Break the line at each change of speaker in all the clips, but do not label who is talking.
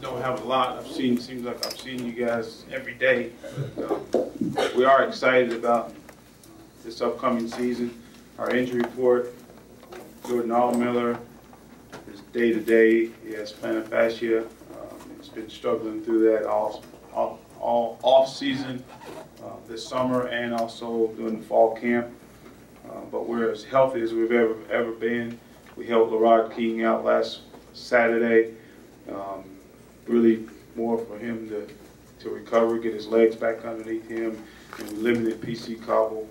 don't have a lot. Seems like I've seen you guys every day. But, we are excited about this upcoming season. Our injury report, Jordan Allmiller is day-to-day. He has plantar fascia. He's been struggling through that all off season this summer and also during the fall camp. But we're as healthy as we've ever been. We helped LaRod King out last Saturday. Really more for him to recover, get his legs back underneath him, and we limited PC Cobble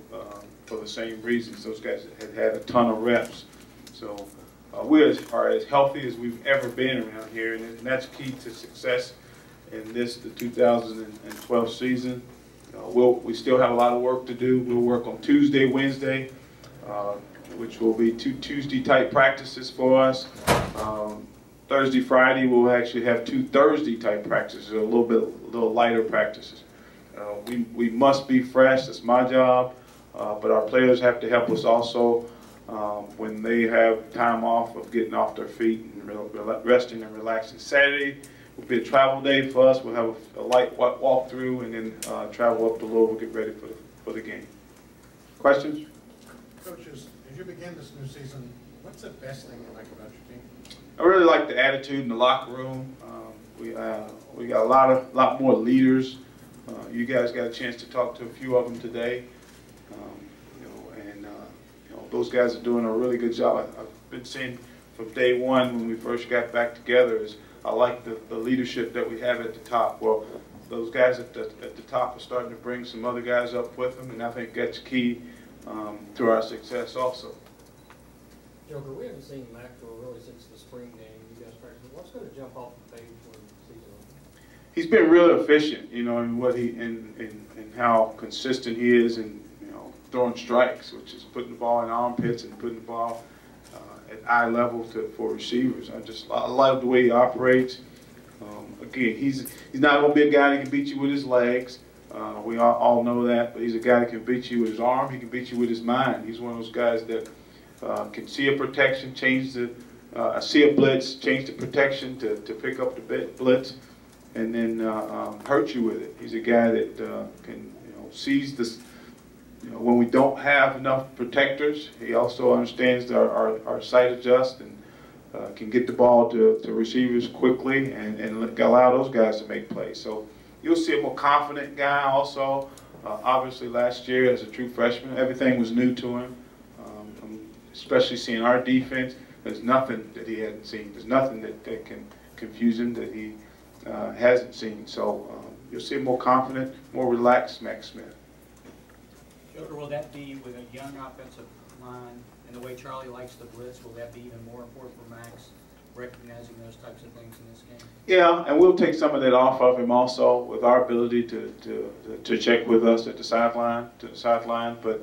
for the same reasons. Those guys had a ton of reps. So we are as healthy as we've ever been around here, and that's key to success in the 2012 season. We still have a lot of work to do. We'll work on Tuesday, Wednesday, which will be 2 Tuesday-type practices for us. Thursday, Friday, we'll actually have 2 Thursday-type practices, a little lighter practices. We must be fresh. That's my job, but our players have to help us also when they have time off of getting off their feet and resting and relaxing. Saturday will be a travel day for us. We'll have a light walkthrough and then travel up to Louisville, get ready for the game. Questions?
Coaches, as you begin this new season, what's the best thing you like about your team?
I really like the attitude in the locker room. We got a lot more leaders. You guys got a chance to talk to a few of them today, those guys are doing a really good job. I've been seeing from day one when we first got back together is I like the leadership that we have at the top. Well, those guys at the top are starting to bring some other guys up with them, and I think that's key to our success also.
Joker, we haven't seen Maxwell really since the spring game. You guys practiced. What's going to jump off the page when the season opens?
He's been really efficient, in what and how consistent he is in throwing strikes, which is putting the ball in armpits and putting the ball at eye level for receivers. I love the way he operates. Again, he's not going to be a guy that can beat you with his legs. We all know that, but he's a guy that can beat you with his arm. He can beat you with his mind. He's one of those guys that can see a protection, see a blitz, change the protection to pick up the blitz, and then hurt you with it. He's a guy that can sees this. When we don't have enough protectors, he also understands our sight adjust and can get the ball to receivers quickly and allow those guys to make plays. So you'll see a more confident guy also. Obviously last year as a true freshman, everything was new to him. Especially seeing our defense, there's nothing that he hasn't seen. There's nothing that can confuse him that he hasn't seen. So you'll see a more confident, more relaxed Max Smith.
Joker, will that be with a young offensive line and the way Charlie likes to blitz, will that be even more important for Max, recognizing those types of things in this game?
Yeah, and we'll take some of that off of him also with our ability to check with us at the sideline, But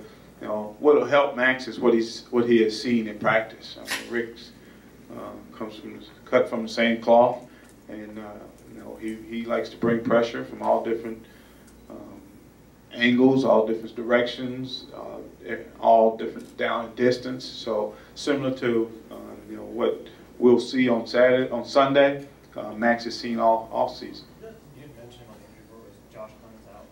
what will help Max is what he has seen in practice. I mean, Rick's cut from the same cloth, and he likes to bring pressure from all different angles, all different directions, all different down and distance. So similar to what we'll see on Sunday, Max has seen all season.
You mentioned on the injury report, was Josh Clemens out?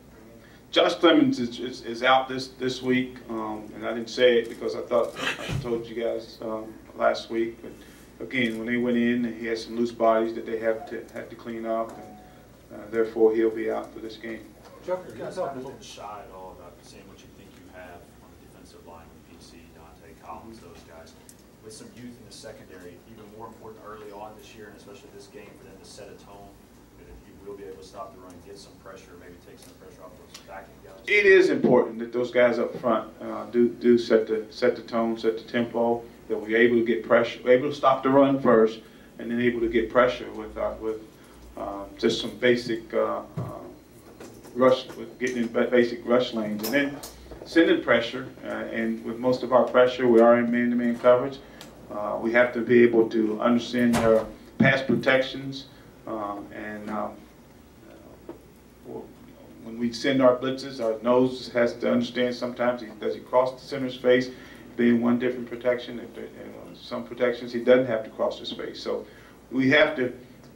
Josh Clemens is out this week, and I didn't say it because I thought I told you guys last week. But again, when they went in, he had some loose bodies that they had to clean up, and therefore he'll be out for this game.
Joker, you guys are a little shy at all about saying what you think you have on the defensive line with PC, Dante Collins, those guys. With some youth in the secondary, even more important early on this year, and especially this game, for them to set a tone that if you will be able to stop the run, get some pressure, maybe take some pressure off those backing guys.
It is important that those guys up front do set the tone, set the tempo, that we're able to get pressure, able to stop the run first, and then able to get pressure with just some basic getting in basic rush lanes, and then sending pressure. And with most of our pressure, we are in man-to-man coverage. We have to be able to understand their pass protections, when we send our blitzes, our nose has to understand sometimes does he cross the center's face, being one different protection. Some protections he doesn't have to cross his face. So we have to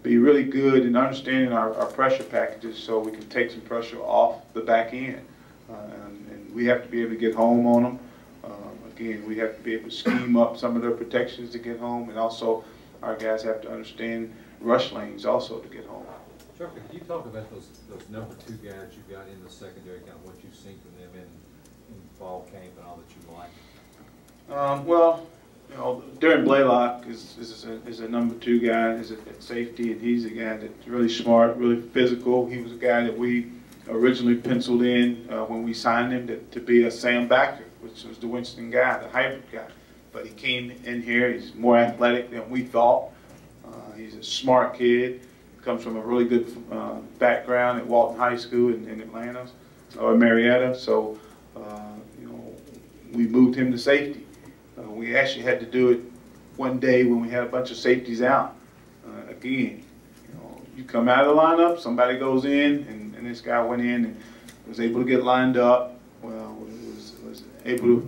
be really good in understanding our pressure packages so we can take some pressure off the back end. And we have to be able to get home on them. Again, we have to be able to scheme up some of their protections to get home, and also our guys have to understand rush lanes also to get home.
Chuck, could you talk about those number 2 guys you got in the secondary, kind of what you've seen from them in fall camp and all that you like?
Well, you know, Darren Blaylock is a number 2 guy, is at safety, and he's a guy that's really smart, really physical. He was a guy that we originally penciled in when we signed him to be a Sam Backer, which was the Winston guy, the hybrid guy. But he came in here, he's more athletic than we thought. He's a smart kid, comes from a really good background at Walton High School in Atlanta, or Marietta. So, you know, we moved him to safety. We actually had to do it one day when we had a bunch of safeties out. Again, you know, you come out of the lineup, somebody goes in, and this guy went in and was able to get lined up. Well, was able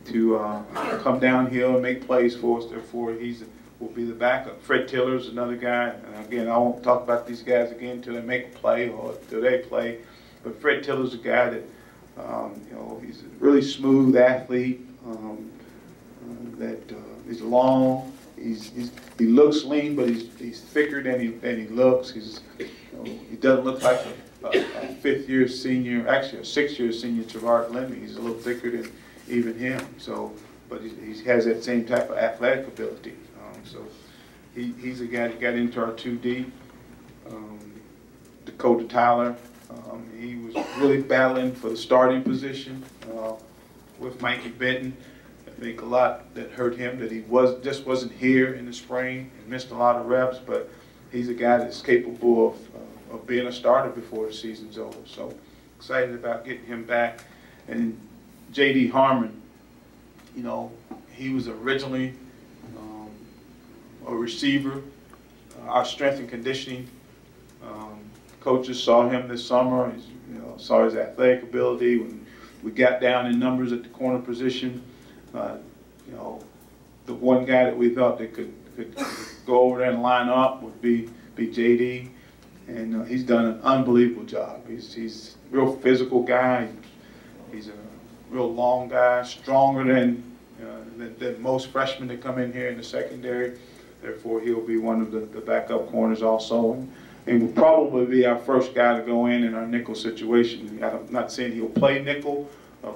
to come downhill and make plays for us. Therefore, will be the backup. Fred Tiller's another guy. And again, I won't talk about these guys again until they make a play or until they play. But Fred Tiller's a guy that, you know, he's a really smooth athlete. He's long. He looks lean, but he's thicker than he looks. You know, he doesn't look like a 5th-year senior, actually a 6th-year senior Trevart Lemmy. He's a little thicker than even him. So, but he has that same type of athletic ability. So he's a guy that got into our 2 deep. Dakota Tyler, he was really battling for the starting position with Mikey Benton. I think a lot that hurt him that he just wasn't here in the spring and missed a lot of reps, but he's a guy that's capable of being a starter before the season's over. So excited about getting him back. And J.D. Harmon, you know, he was originally a receiver. Our strength and conditioning coaches saw him this summer. You know, saw his athletic ability. When we got down in numbers at the corner position, you know, the one guy that we thought that could go over there and line up would be JD, and he's done an unbelievable job. He's a real physical guy. He's a real long guy, stronger than most freshmen that come in here in the secondary. Therefore, he'll be one of the backup corners also. And will probably be our first guy to go in our nickel situation. I'm not saying he'll play nickel,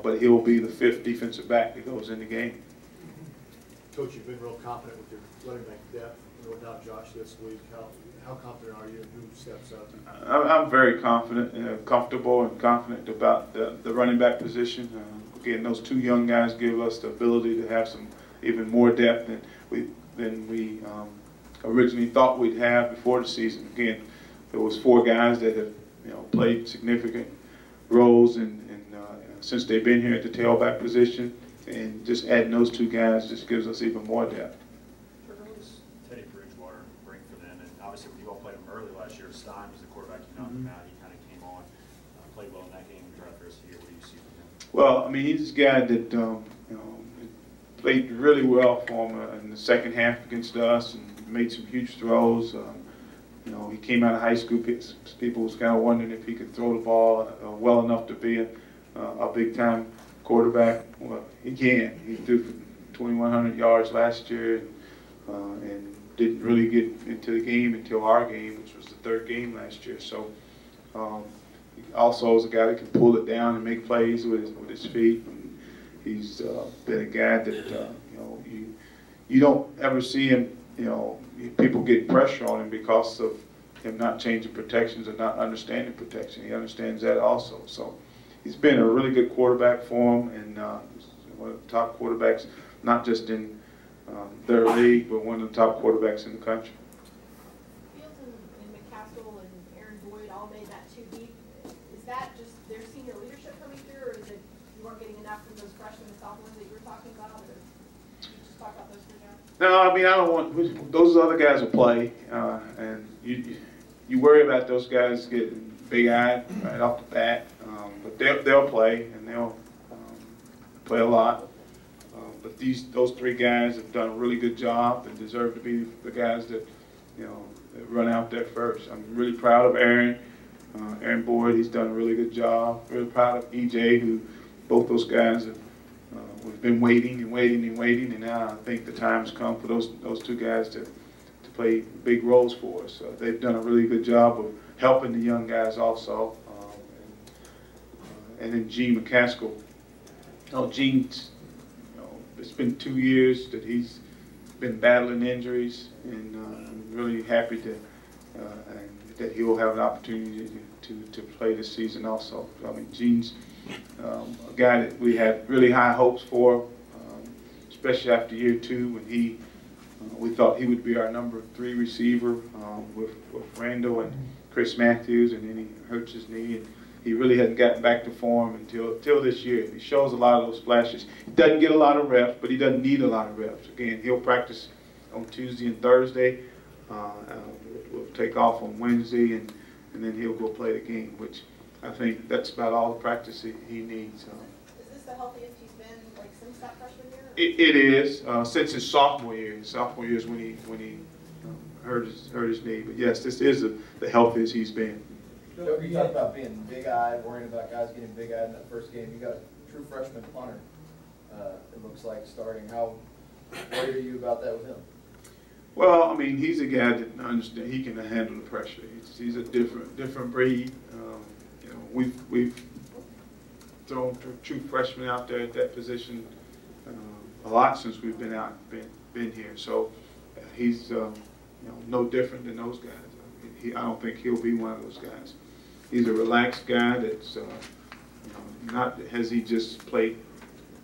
but he'll be the 5th defensive back that goes in the game.
Coach, you've been real confident with your running back depth. Without Josh this week, how confident are you in who steps up?
I'm very confident, comfortable and confident about the running back position. Again, those 2 young guys give us the ability to have some even more depth than we originally thought we'd have before the season. Again, there was 4 guys that have played significant roles since they've been here at the tailback position, and just adding those 2 guys just gives us even more depth.
Teddy Bridgewater bring for them, and obviously when you all played him early last year, Stein was the quarterback. You knocked him out. He kind of came on, played well in that game, and throughout the rest of the year. What do you see from him?
Well, I mean, he's a guy that played really well for him in the second half against us, and made some huge throws. You know, he came out of high school. People was kind of wondering if he could throw the ball well enough to be a big-time quarterback. Well, he can. He threw for 2,100 yards last year, and didn't really get into the game until our game, which was the 3rd game last year. So, he also is a guy that can pull it down and make plays with his feet. And he's been a guy that you don't ever see him. People get pressure on him because of him not changing protections or not understanding protection. He understands that also. So he's been a really good quarterback for him, and one of the top quarterbacks, not just in their league, but one of the top quarterbacks in the country.
Fields and McCaskill and Aaron Boyd all made that 2 deep. Is that just their senior leadership coming through, or is it you weren't getting enough from those freshmen and sophomores that you were talking about, or did you just talk about those 3 guys?
No, I mean, I don't want those other guys will play, and you worry about those guys getting big-eyed right off the bat, but they'll play, and they'll play a lot. But those 3 guys have done a really good job and deserve to be the guys that run out there first. I'm really proud of Aaron. Aaron Boyd, he's done a really good job. Really proud of EJ, who both those guys have we've been waiting and waiting and waiting, and now I think the time's come for those two guys to play big roles for us. They've done a really good job of helping the young guys also. And then Gene McCaskill. Gene's, it's been 2 years that he's been battling injuries, and I'm really happy that he'll have an opportunity to play this season also. I mean, Gene's a guy that we had really high hopes for, especially after year 2 when we thought he would be our number 3 receiver with Randall and Chris Matthews, and then he hurts his knee, and he really hadn't gotten back to form until this year. He shows a lot of those flashes. He doesn't get a lot of reps, but he doesn't need a lot of reps. Again, he'll practice on Tuesday and Thursday. We'll take off on Wednesday, and then he'll go play the game, which I think that's about all the practice he needs.
Is this the healthiest he's been like since that freshman year?
It is since his sophomore year. His sophomore year is when he hurt his knee. But yes, this is the healthiest he's been.
Joker, you talked about being big-eyed, worrying about guys getting big-eyed in that first game. You got a true freshman punter, it looks like, starting. How worried are you about that with him?
Well, I mean, he's a guy that understands he can handle the pressure. He's a different breed. We've thrown true freshmen out there at that position a lot since we've been here. So he's no different than those guys. I don't think he'll be one of those guys. He's a relaxed guy that's not has he just played.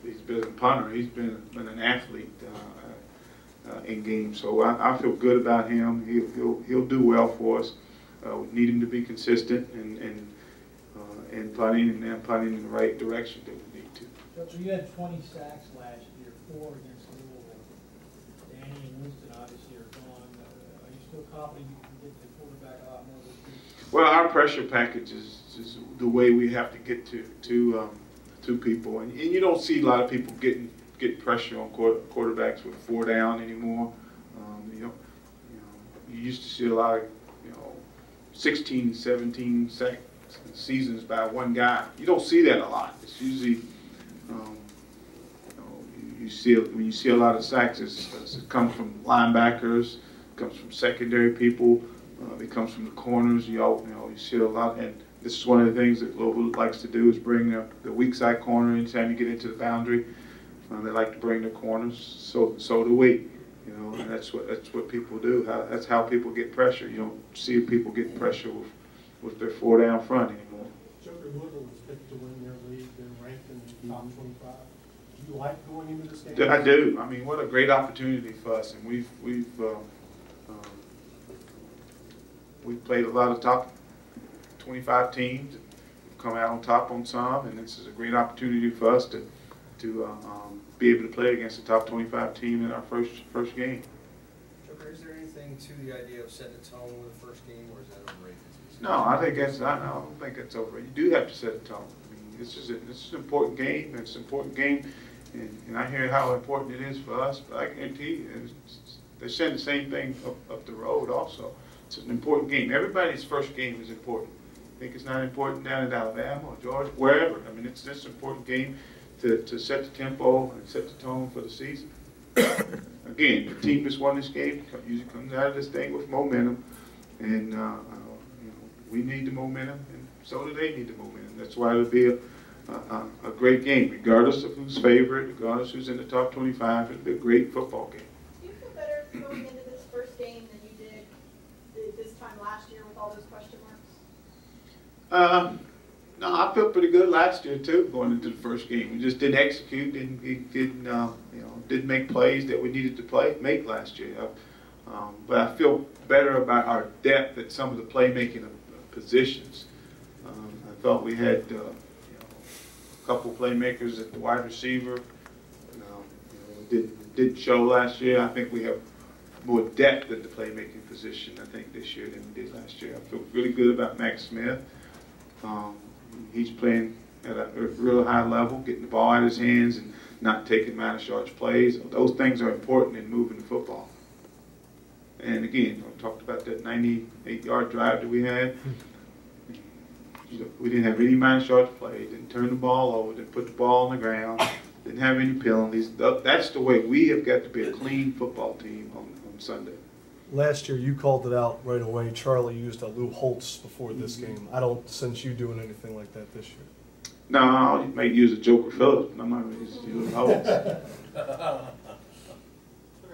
He's been a punter. He's been an athlete in games. So I feel good about him. He'll do well for us. We need him to be consistent and punting and punting in the right direction that we need to.
So you had 20 sacks last year, 4 against Louisville. Danny and Winston obviously are gone. Are you still confident you can get the quarterback a lot more this year?
Well, our pressure package is the way we have to get to people, and you don't see a lot of people getting pressure on quarterbacks with 4 down anymore. You used to see a lot of 16, 17 sack seasons by one guy. You don't see that a lot. It's usually when you see a lot of sacks, it comes from linebackers, it comes from secondary people, it comes from the corners. You see a lot, and this is one of the things that Louisville likes to do is bring the weak side corner anytime you get into the boundary. They like to bring the corners. So do we. And that's what people do. That's how people get pressure. You don't see people getting pressure with their 4 down front anymore.
Joker, Louisville was picked to win their league. They're ranked in the top 25. Do you like going into this game?
I do. I mean, what a great opportunity for us, and we've played a lot of top 25 teams, come out on top on some, and this is a great opportunity for us to be able to play against the top 25 team in our first game.
Joker, is there anything to the idea of setting a tone with the first game, or is that overrated?
No, I don't think that's overrated. You do have to set a tone. I mean, this is an important game. It's an important game, and I hear how important it is for us. But I guarantee you, they're saying the same thing up the road also. It's an important game. Everybody's first game is important. I think it's not important down in Alabama or Georgia, wherever. I mean, it's just an important game to set the tempo and set the tone for the season. Again, the team that's won this game usually comes out of this thing with momentum, and we need the momentum, and so do they need the momentum. That's why it'll be a great game, regardless of who's favorite, regardless who's in the top 25. It'll be a great football game.
Do you feel better going into this first game than you did this time last year with all those question marks?
No, I felt pretty good last year too, going into the first game. We just didn't execute, didn't make plays that we needed to make last year. But I feel better about our depth at some of the playmaking positions. I thought we had a couple playmakers at the wide receiver. Didn't show last year. I think we have more depth at the playmaking position, I think, this year than we did last year. I feel really good about Max Smith. He's playing at a real high level, getting the ball out of his hands and not taking minus yards plays. Those things are important in moving the football. And again, I talked about that 98-yard drive that we had. We didn't have any minus yards played, didn't turn the ball over, didn't put the ball on the ground, didn't have any penalties. That's the way we have got to be a clean football team on Sunday.
Last year, you called it out right away. Charlie used a Lou Holtz before this game. I don't sense you doing anything like that this year.
No, I might use a Joker Phillips, but I'm not going to use Lou Holtz.
I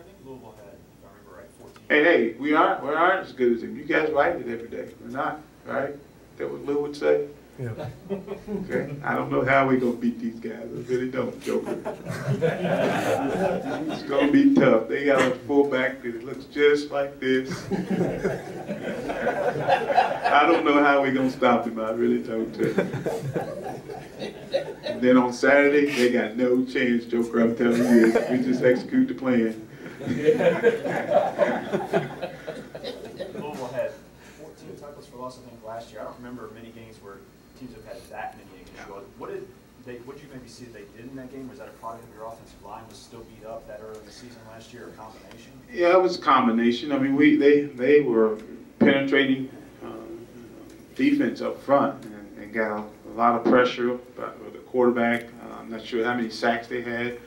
think Louisville had, if I remember right, 14.
Hey, we aren't as good as them. You guys write it every day. We're not, right? That what Lou would say?
Yeah.
Okay. I don't know how we're going to beat these guys. I really don't, Joker. It's going to be tough. They got a fullback that looks just like this. I don't know how we're going to stop him. I really don't. And then on Saturday, they got no chance, Joker. I'm telling you, we just execute the plan.
Louisville had 14 tackles for loss, I think, last year. I don't remember many games where teams have had that many against you. What did you maybe see that they did in that game? Was that a product of your offensive line was still beat up that early in the season last year, or a combination?
Yeah, it was a combination. I mean, they were penetrating defense up front and got a lot of pressure with the quarterback. I'm not sure how many sacks they had.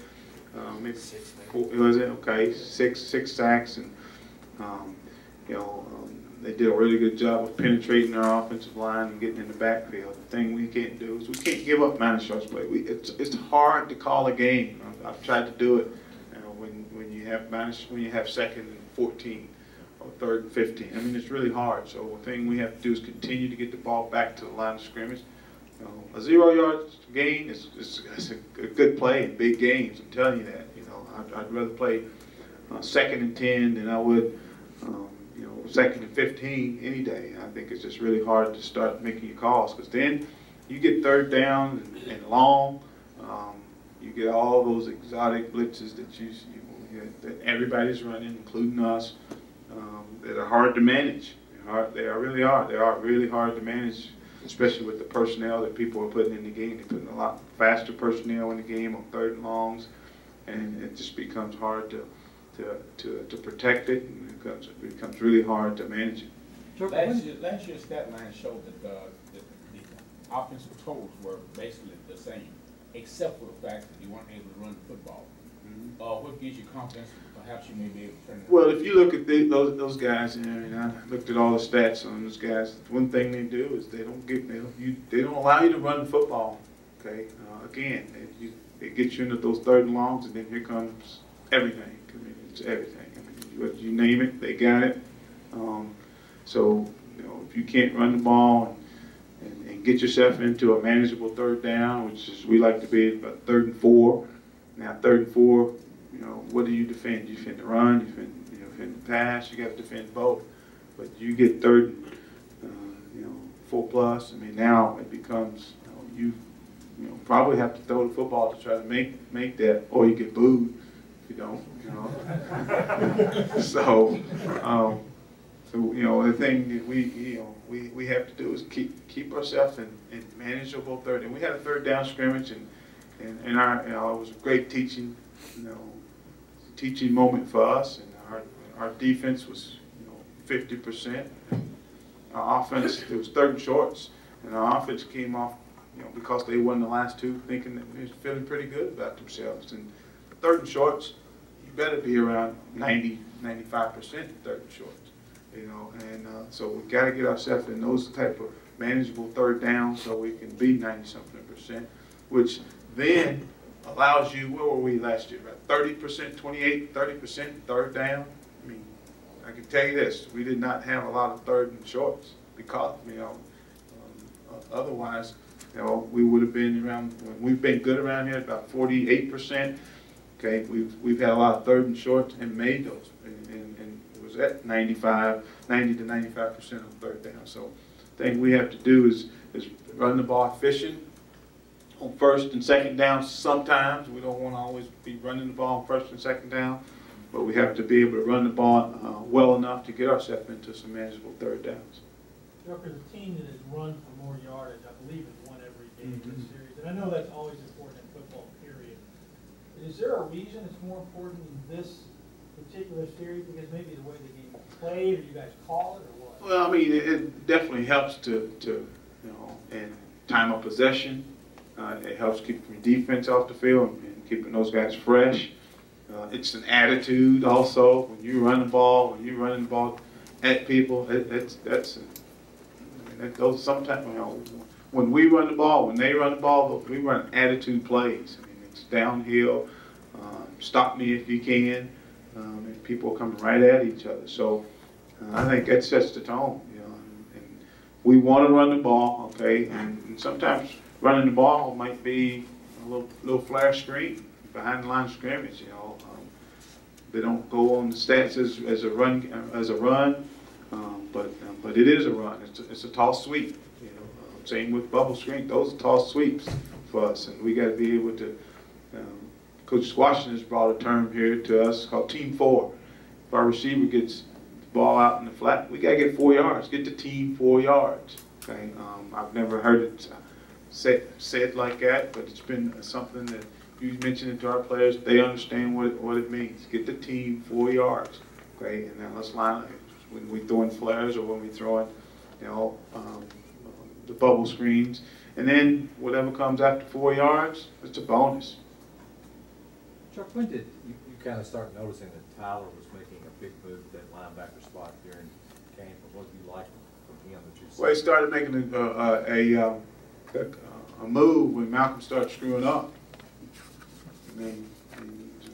Maybe 6. Was it? Okay, six sacks, and they did a really good job of penetrating our offensive line and getting in the backfield. The thing we can't do is we can't give up minus yards play. It's hard to call a game. I've tried to do it when you have second and 14 or third and 15. I mean, it's really hard. So the thing we have to do is continue to get the ball back to the line of scrimmage. A 0-yard gain is a good play in big games. I'm telling you that. I'd rather play second and 10 than I would. Second and 15 any day. I think it's just really hard to start making your calls, because then you get third down and long. You get all those exotic blitzes that everybody's running, including us, that are hard to manage. They really are. They are really hard to manage, especially with the personnel that people are putting in the game. They're putting a lot faster personnel in the game on third and longs, and it just becomes hard to protect it, and it becomes really hard to manage it.
Last year's stat line showed that the offensive totals were basically the same, except for the fact that you weren't able to run the football. What gives you confidence perhaps you may be able to turn it around?
Well, if you look at those guys, I looked at all the stats on those guys. One thing they do is they don't allow you to run the football. Okay, again, it gets you into those third and longs, and then here comes everything. I mean, it's everything. I mean, you name it, they got it. So if you can't run the ball and get yourself into a manageable third down, which is we like to be about 3rd and 4. Now 3rd and 4, what do you defend? You defend the run, you defend the pass. You got to defend both. But you get 3rd, 4+. I mean, now it becomes you probably have to throw the football to try to make that, or you get booed if you don't. So the thing that we have to do is keep ourselves in manageable third. And we had a third down scrimmage, and it was a great teaching moment for us. And our defense was 50%. Our offense, it was 3rd and shorts, and our offense came off because they won the last 2, thinking that they were feeling pretty good about themselves. And 3rd and shorts, you better be around 90, 95% 3rd and shorts. So we got to get ourselves in those type of manageable third downs so we can be 90-something%, which then allows you. Where were we last year? About 30%, 30% third down. I mean, I can tell you this: we did not have a lot of 3rd and shorts because otherwise, we would have been around. We've been good around here, about 48%. Okay, we've had a lot of 3rd and shorts and made those, and it was at 90 to 95% of third down. So, the thing we have to do is run the ball efficient on 1st and 2nd down. Sometimes we don't want to always be running the ball on 1st and 2nd down, but we have to be able to run the ball well enough to get ourselves into some manageable third downs.
Joker, the team that has run for more yardage, I believe, has won every game in this series, and I know that's always important in football, period. Is there a reason it's more important this particular series because maybe the way the game is played, or you guys call it, or what?
Well, I mean, it definitely helps to you know, and time of possession. It helps keep your defense off the field and keeping those guys fresh. It's an attitude also. When you run the ball, at people, those sometimes, you know, when we run the ball, when they run the ball, we run attitude plays. I mean, it's downhill. Stop me if you can. And people are coming right at each other. So I think that sets the tone. You know, and we want to run the ball, okay? And sometimes running the ball might be a little flare screen behind the line of scrimmage. You know, they don't go on the stats as a run, but it is a run. It's a toss sweep. You know, same with bubble screen. Those are toss sweeps for us, and we got to be able to. Coach Washington has brought a term here to us called Team 4. If our receiver gets the ball out in the flat, we got to get 4 yards. Get the team 4 yards. Okay, I've never heard it said like that, but it's been something that you mentioned it to our players. They understand what it means. Get the team 4 yards. Okay, and then let's line up when we throw in flares or when we throw in, you know, the bubble screens, and then whatever comes after 4 yards, it's a bonus.
Chuck, when did you kind of start noticing that Tyler was making a big move at that linebacker spot during camp? And what do you like from him that you saw?
Well, he started making a move when Malcolm started screwing up. And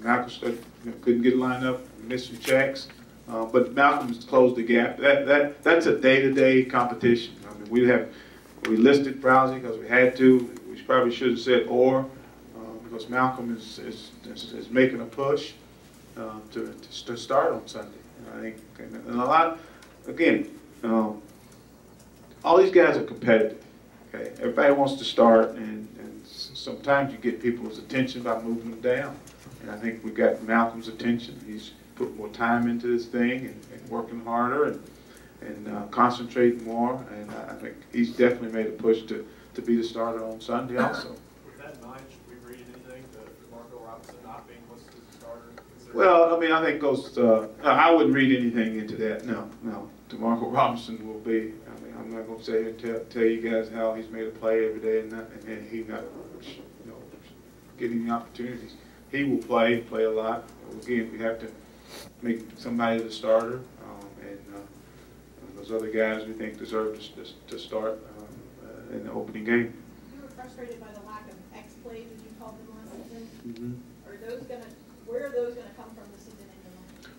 Malcolm couldn't get lined up, missed some checks, but Malcolm's closed the gap. That's a day-to-day competition. I mean, we listed Browsey because we had to. We probably should have said because Malcolm is making a push to start on Sunday. And I think, and a lot, again, all these guys are competitive. Okay, everybody wants to start, and sometimes you get people's attention by moving them down. And I think we got Malcolm's attention. He's put more time into this thing and working harder and concentrating more. And I think he's definitely made a push to be the starter on Sunday also.
With that in mind, should we read anything to DeMarco Robinson not being listed as a starter?
Well, I mean, I think I wouldn't read anything into that. No. DeMarco Robinson will be. I mean, I'm not going to say and tell you guys how he's made a play every day and he's not, you know, getting the opportunities. He will play a lot. Again, we have to make somebody the starter, and those other guys we think deserve to start in the opening game.
You were frustrated by the lack of X plays, as you called them last season.
Mm-hmm.
Where are those going to come from this season?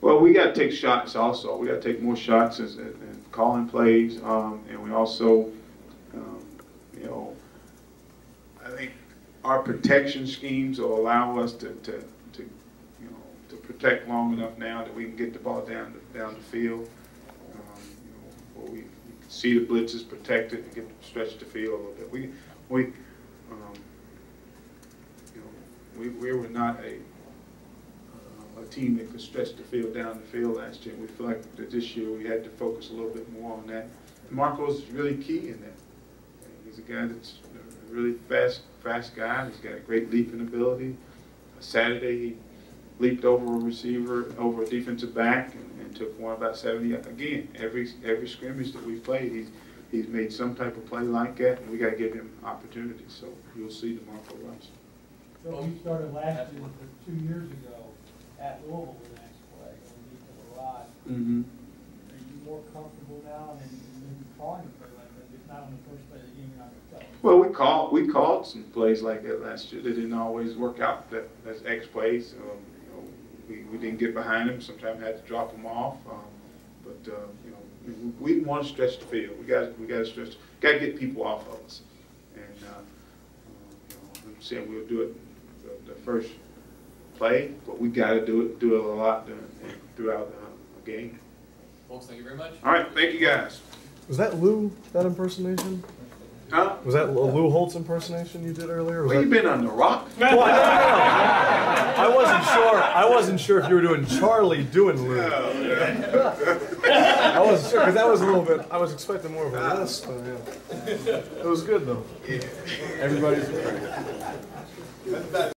Well, we got to take shots also. We got to take more shots and calling plays, and we also, you know, I think our protection schemes will allow us to protect long enough now that we can get the ball down the field. You know, where we can see the blitzes protected and get stretch the field a little bit. We were not a team that could stretch the field down the field last year. We feel like that this year we had to focus a little bit more on that. And Marco's really key in that. He's a guy that's a really fast guy. He's got a great leaping ability. Saturday he leaped over a receiver, over a defensive back, and took one about 70. Again, every scrimmage that we've played, he's made some type of play like that, and we got to give him opportunities. So you'll see DeMarco Robinson.
So you started last year, 2 years ago, at Louisville the next play, when we beat them a lot.
Mm-hmm.
Are you more comfortable now and maybe calling a play like that? If not on the first play of the game, you're not going to tell them?
Well, we called some plays like that last year. They didn't always work out. That's X plays. You know, we didn't get behind them. Sometimes had to drop them off. But you know, we want to stretch the field. We got to stretch. Got to get people off of us. And you know, I'm saying we'll do it the first play, but we got to do it a lot throughout the game.
Folks, thank you very much.
All right, thank you guys.
Was that Lou, that impersonation?
Huh?
Was that a Lou Holtz impersonation you did earlier?
Well, you been on the rock?
Well, no. I wasn't sure if you were doing Charlie doing Lou. I wasn't sure because that was a little bit. I was expecting more of a lisp. Yeah. It was good though.
Yeah.
Everybody's.